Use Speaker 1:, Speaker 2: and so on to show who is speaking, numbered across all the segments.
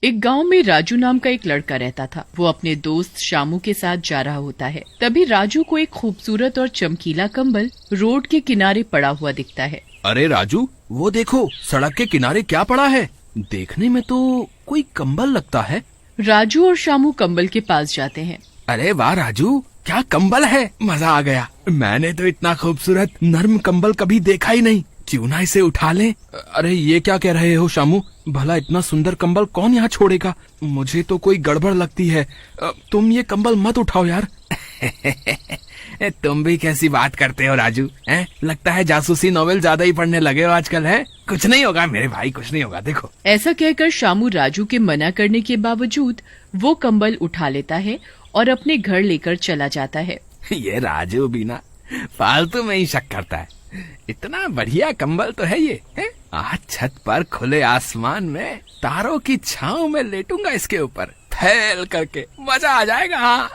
Speaker 1: एक गांव में राजू नाम का एक लड़का रहता था। वो अपने दोस्त शामू के साथ जा रहा होता है। तभी राजू को एक खूबसूरत और चमकीला कंबल रोड के किनारे पड़ा हुआ दिखता है।
Speaker 2: अरे राजू, वो देखो सड़क के किनारे क्या पड़ा है। देखने में तो कोई कंबल लगता है।
Speaker 1: राजू और शामू कंबल के पास जाते हैं।
Speaker 2: अरे वाह राजू, क्या कंबल है, मजा आ गया। मैंने तो इतना खूबसूरत नर्म कंबल कभी देखा ही नहीं। क्यों ना इसे उठा लें। अरे ये क्या कह रहे हो शामू, भला इतना सुंदर कंबल कौन यहाँ छोड़ेगा। मुझे तो कोई गड़बड़ लगती है। तुम ये कंबल मत उठाओ यार। तुम भी कैसी बात करते हो राजू, हैं? लगता है जासूसी नॉवेल ज्यादा ही पढ़ने लगे हो आजकल, है? कुछ नहीं होगा मेरे भाई, कुछ नहीं होगा। देखो,
Speaker 1: ऐसा कहकर शामू राजू के मना करने के बावजूद वो कंबल उठा लेता है और अपने घर लेकर चला जाता है।
Speaker 2: ये राजू भी ना फालतू में ही शक करता है। इतना बढ़िया कंबल तो है ये, है? आज छत पर खुले आसमान में तारों की छांव में लेटूंगा इसके ऊपर फैल करके, मजा आ जाएगा। हाँ।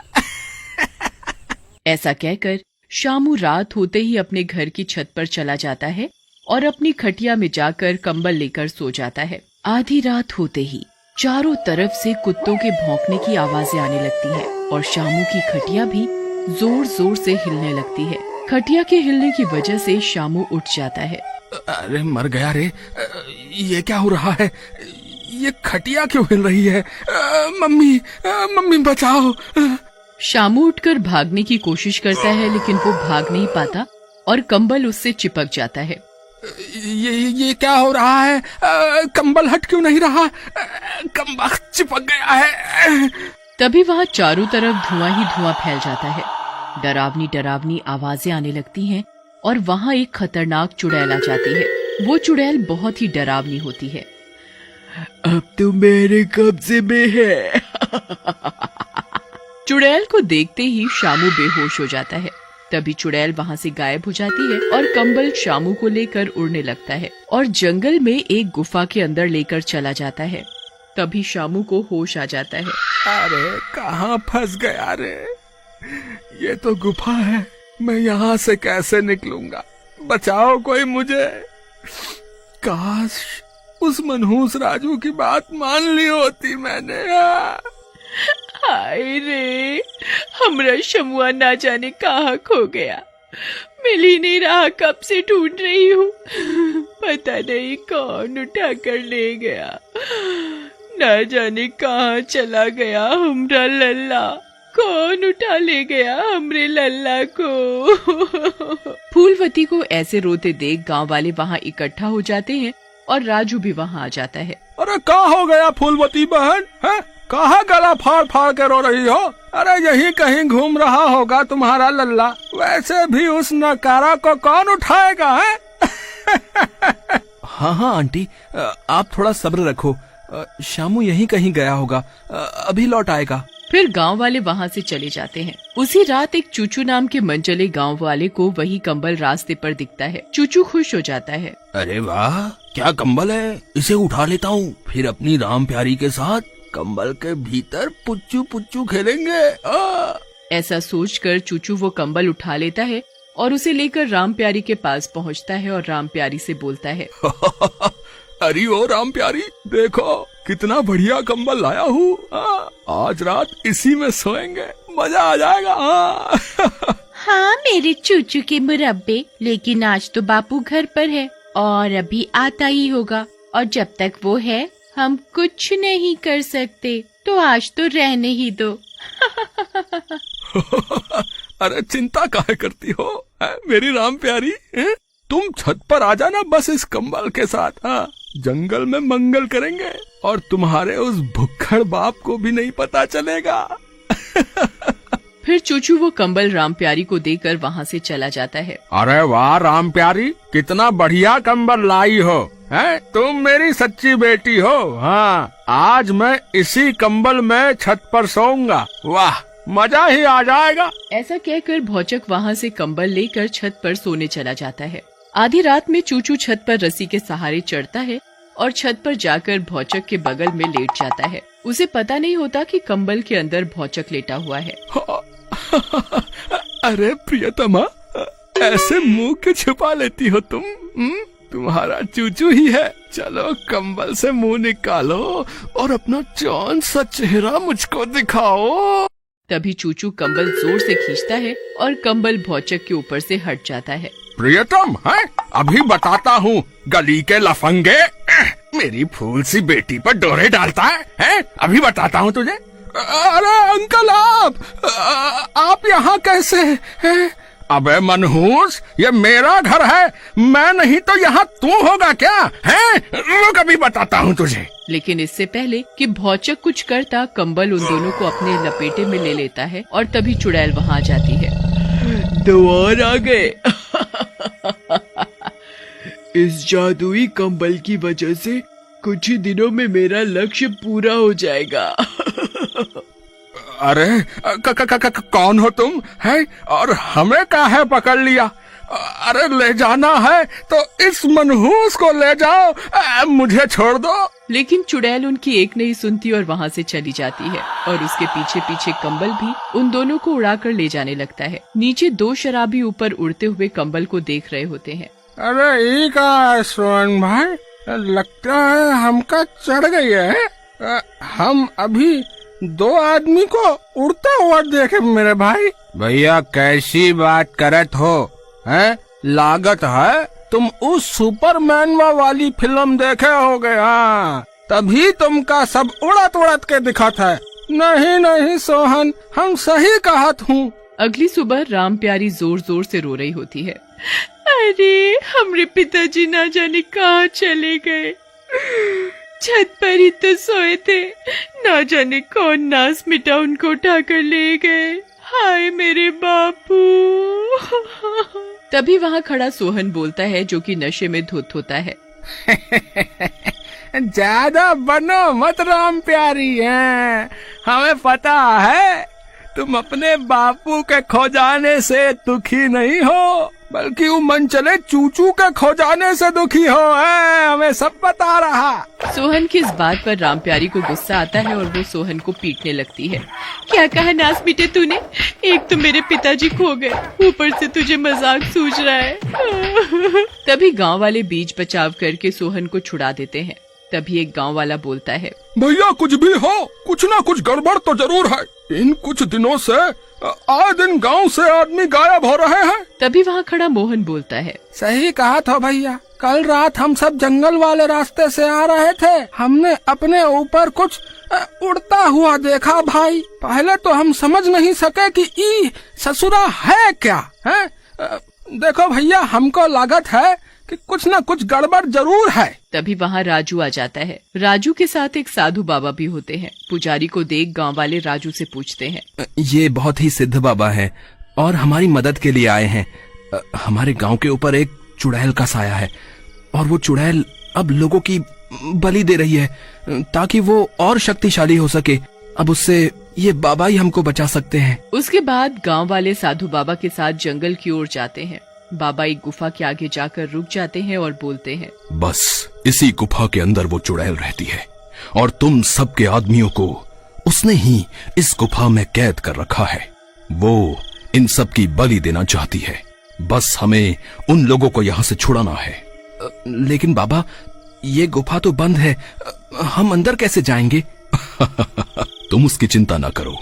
Speaker 1: ऐसा कहकर शामू रात होते ही अपने घर की छत पर चला जाता है और अपनी खटिया में जाकर कंबल लेकर सो जाता है। आधी रात होते ही चारों तरफ से कुत्तों के भौंकने की आवाजें आने लगती हैं और शामू की खटिया भी जोर जोर से हिलने लगती है। खटिया के हिलने की वजह से शामू उठ जाता है।
Speaker 2: अरे मर गया रे, ये क्या हो रहा है। ये खटिया क्यों हिल रही है। मम्मी, मम्मी बचाओ।
Speaker 1: शामू उठकर भागने की कोशिश करता है, लेकिन वो भाग नहीं पाता और कंबल उससे चिपक जाता है।
Speaker 2: ये क्या हो रहा है। कंबल हट क्यों नहीं रहा। कंबल चिपक गया है।
Speaker 1: तभी वहाँ चारों तरफ धुआं ही धुआं फैल जाता है। डरावनी डरावनी आवाजें आने लगती हैं और वहाँ एक खतरनाक चुड़ैल आ जाती है। वो चुड़ैल बहुत ही डरावनी होती है।
Speaker 2: अब तो मेरे कब्जे में है।
Speaker 1: चुड़ैल को देखते ही शामू बेहोश हो जाता है। तभी चुड़ैल वहाँ से गायब हो जाती है और कंबल शामू को लेकर उड़ने लगता है और जंगल में एक गुफा के अंदर लेकर चला जाता है। तभी शामू को होश आ जाता है।
Speaker 2: अरे कहाँ फंस गया रे, ये तो गुफा है, मैं यहाँ से कैसे निकलूंगा। बचाओ कोई मुझे। काश उस मनहूस राजू की बात मान ली होती मैंने।
Speaker 1: हाय रे, हमरा शमुआ ना जाने कहाँ खो गया। मिल ही नहीं रहा, कब से ढूंढ रही हूँ। पता नहीं कौन उठा कर ले गया। ना जाने कहाँ चला गया हमरा लल्ला। कौन उठा ले गया हमरे लल्ला को। फूलवती को ऐसे रोते देख गांव वाले वहाँ इकट्ठा हो जाते हैं और राजू भी वहाँ आ जाता है।
Speaker 2: अरे क्या हो गया फूलवती बहन, है? कहाँ गला फाड़ फाड़ के रो रही हो। अरे यही कहीं घूम रहा होगा तुम्हारा लल्ला। वैसे भी उस नकारा को कौन उठाएगा, है? हाँ हाँ आंटी, आप थोड़ा सब्र रखो। शामू यहीं कहीं गया होगा, अभी लौट आएगा।
Speaker 1: फिर गांव वाले वहां से चले जाते हैं। उसी रात एक चूचू नाम के मनचले गांव वाले को वही कंबल रास्ते पर दिखता है। चूचू खुश हो जाता है।
Speaker 2: अरे वाह, क्या कंबल है, इसे उठा लेता हूँ। फिर अपनी राम प्यारी के साथ कंबल के भीतर पुच्चू पुच्चू खेलेंगे।
Speaker 1: ऐसा सोचकर चूचू वो कंबल उठा लेता है और उसे लेकर राम प्यारी के पास पहुँचता है और राम प्यारी से बोलता है।
Speaker 2: अरे ओ राम प्यारी, देखो कितना बढ़िया कंबल लाया हूँ। आज रात इसी में सोएंगे, मजा आ जाएगा।
Speaker 3: हाँ मेरे चूचू के मुरब्बे, लेकिन आज तो बापू घर पर है और अभी आता ही होगा, और जब तक वो है हम कुछ नहीं कर सकते, तो आज तो रहने ही दो।
Speaker 2: अरे चिंता काहे करती हो, मेरी राम प्यारी। तुम छत पर आ जाना बस इस कंबल के साथ। हाँ, जंगल में मंगल करेंगे और तुम्हारे उस भुक्खड़ बाप को भी नहीं पता चलेगा।
Speaker 1: फिर चूचू वो कंबल राम प्यारी को देकर वहाँ से चला जाता है।
Speaker 2: अरे वाह राम प्यारी, कितना बढ़िया कंबल लाई हो, है? तुम मेरी सच्ची बेटी हो। हाँ, आज मैं इसी कंबल में छत पर सोऊंगा। वाह, मजा ही आ जाएगा।
Speaker 1: ऐसा कहकर भौचक वहाँ से कंबल लेकर छत पर सोने चला जाता है। आधी रात में चूचू छत पर रस्सी के सहारे चढ़ता है और छत पर जाकर भौचक के बगल में लेट जाता है। उसे पता नहीं होता कि कंबल के अंदर भौचक लेटा हुआ है।
Speaker 2: अरे प्रियतमा, ऐसे मुंह क्यों छुपा लेती हो तुम? तुम्हारा चूचू ही है। चलो कंबल से मुंह निकालो और अपना चांद सा चेहरा मुझको दिखाओ।
Speaker 3: तभी चूचू कंबल जोर से खींचता है और कंबल भौचक के ऊपर से हट जाता है।
Speaker 2: प्रियतम है, अभी बताता हूँ। गली के लफंगे मेरी फूल सी बेटी पर डोरे डालता है? अभी बताता हूँ तुझे। अरे अंकल, आप यहाँ कैसे हैं? अबे मनहूस, ये मेरा घर है, मैं नहीं तो यहाँ तू होगा क्या? है रुक, अभी बताता हूँ तुझे।
Speaker 3: लेकिन इससे पहले कि भौचक कुछ करता, कंबल उन दोनों को अपने लपेटे में ले लेता है और तभी चुड़ैल वहाँ आ जाती है।
Speaker 1: द्वार आ गए। इस जादुई कंबल की वजह से कुछ ही दिनों में मेरा लक्ष्य पूरा हो जाएगा।
Speaker 2: अरे कौन हो तुम? है और हमें काहे पकड़ लिया? अरे ले जाना है तो इस मनहूस को ले जाओ, मुझे छोड़ दो।
Speaker 3: लेकिन चुड़ैल उनकी एक नहीं सुनती और वहाँ से चली जाती है और उसके पीछे पीछे कंबल भी उन दोनों को उड़ाकर ले जाने लगता है। नीचे दो शराबी ऊपर उड़ते हुए कंबल को देख रहे होते हैं।
Speaker 2: अरे ये का सोहन भाई, लगता है हमका चढ़ गई है। हम अभी दो आदमी को उड़ता हुआ देखे मेरे भाई। भैया कैसी बात करत हो? हैं? लागत है तुम उस सुपरमैन वाली फिल्म देखे होगे। हाँ, तभी तुमका सब उड़त उड़त के दिखत है। नहीं सोहन, हम सही कहत हूँ।
Speaker 3: अगली सुबह राम प्यारी जोर जोर से रो रही होती है।
Speaker 1: अरे हमरे पिताजी ना जाने कहाँ चले गए। छत पर ही तो सोए थे, ना जाने कौन नास मिटा उनको उठाकर ले गए। हाय मेरे बापू।
Speaker 3: तभी वहाँ खड़ा सोहन बोलता है, जो कि नशे में धुत होता है।
Speaker 2: ज्यादा बनो मत राम प्यारी है, हमें पता है तुम अपने बापू के खो जाने से दुखी नहीं हो, बल्कि वो मन चले चूचू के खो जाने से दुखी हो। है, हमें सब बता रहा।
Speaker 3: सोहन की इस बात पर राम प्यारी को गुस्सा आता है और वो सोहन को पीटने लगती है।
Speaker 1: क्या कहा नास मिटे तूने? एक तो मेरे पिताजी खो गए, ऊपर से तुझे मजाक सूझ रहा है।
Speaker 3: तभी गांव वाले बीच बचाव करके सोहन को छुड़ा देते हैं। तभी एक गांव वाला बोलता है,
Speaker 2: भैया कुछ भी हो, कुछ ना कुछ गड़बड़ तो जरूर है। इन कुछ दिनों से आए दिन गांव से आदमी गायब हो रहे हैं।
Speaker 3: तभी वहाँ खड़ा मोहन बोलता है,
Speaker 2: सही कहा था भैया, कल रात हम सब जंगल वाले रास्ते से आ रहे थे, हमने अपने ऊपर कुछ उड़ता हुआ देखा भाई। पहले तो हम समझ नहीं सके कि ई ससुरा है क्या है। देखो भैया, हमको लागत है कि कुछ न कुछ गड़बड़ जरूर है।
Speaker 3: तभी वहाँ राजू आ जाता है। राजू के साथ एक साधु बाबा भी होते हैं। पुजारी को देख गांव वाले राजू से पूछते हैं,
Speaker 2: ये बहुत ही सिद्ध बाबा है और हमारी मदद के लिए आए हैं। हमारे गांव के ऊपर एक चुड़ैल का साया है और वो चुड़ैल अब लोगों की बलि दे रही है ताकि वो और शक्तिशाली हो सके। अब उससे ये बाबा ही हमको बचा सकते हैं।
Speaker 3: उसके बाद गांव वाले साधु बाबा के साथ जंगल की ओर जाते हैं। बाबा एक गुफा के आगे जाकर रुक जाते हैं और बोलते हैं,
Speaker 2: बस इसी गुफा के अंदर वो चुड़ैल रहती है और तुम सबके आदमियों को उसने ही इस गुफा में कैद कर रखा है। वो इन सब की बलि देना चाहती है। बस हमें उन लोगों को यहाँ से छुड़ाना है। लेकिन बाबा, ये गुफा तो बंद है, हम अंदर कैसे जाएंगे? तुम उसकी चिंता ना करो,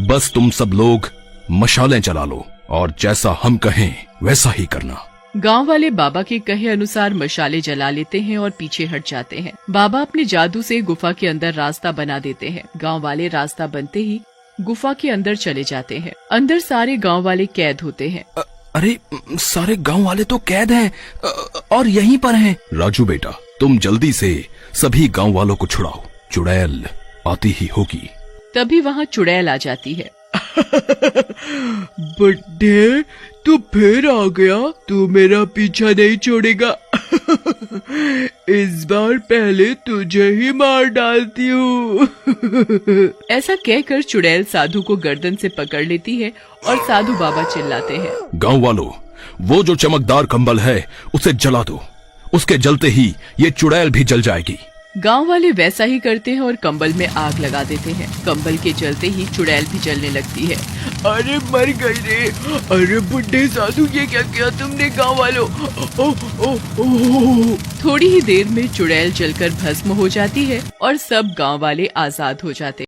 Speaker 2: बस तुम सब लोग मशालें जला लो और जैसा हम कहें वैसा ही करना।
Speaker 3: गांव वाले बाबा के कहे अनुसार मशाले जला लेते हैं और पीछे हट जाते हैं। बाबा अपने जादू से गुफा के अंदर रास्ता बना देते हैं। गांव वाले रास्ता बनते ही गुफा के अंदर चले जाते हैं। अंदर सारे गांव वाले कैद होते हैं।
Speaker 2: अरे सारे गांव वाले तो कैद हैं और यहीं पर हैं। राजू बेटा, तुम जल्दी से सभी गांव वालों को छुड़ाओ, चुड़ैल आती ही होगी।
Speaker 3: तभी वहाँ चुड़ैल आ जाती है।
Speaker 1: बुड्ढे, तू फिर आ गया? तू मेरा पीछा नहीं छोड़ेगा। इस बार पहले तुझे ही मार डालती हूँ।
Speaker 3: ऐसा कहकर चुड़ैल साधु को गर्दन से पकड़ लेती है और साधु बाबा चिल्लाते हैं,
Speaker 2: गांव वालों, वो जो चमकदार कंबल है उसे जला दो। उसके जलते ही ये चुड़ैल भी जल जाएगी।
Speaker 1: गांव वाले वैसा ही करते हैं और कंबल में आग लगा देते हैं। कंबल के जलते ही चुड़ैल भी जलने लगती है। अरे मर गई रे, अरे बुड्ढे साधु, ये क्या किया तुमने गांव वालों। थोड़ी ही देर में चुड़ैल जलकर भस्म हो जाती है और सब गांव वाले आजाद हो जाते हैं।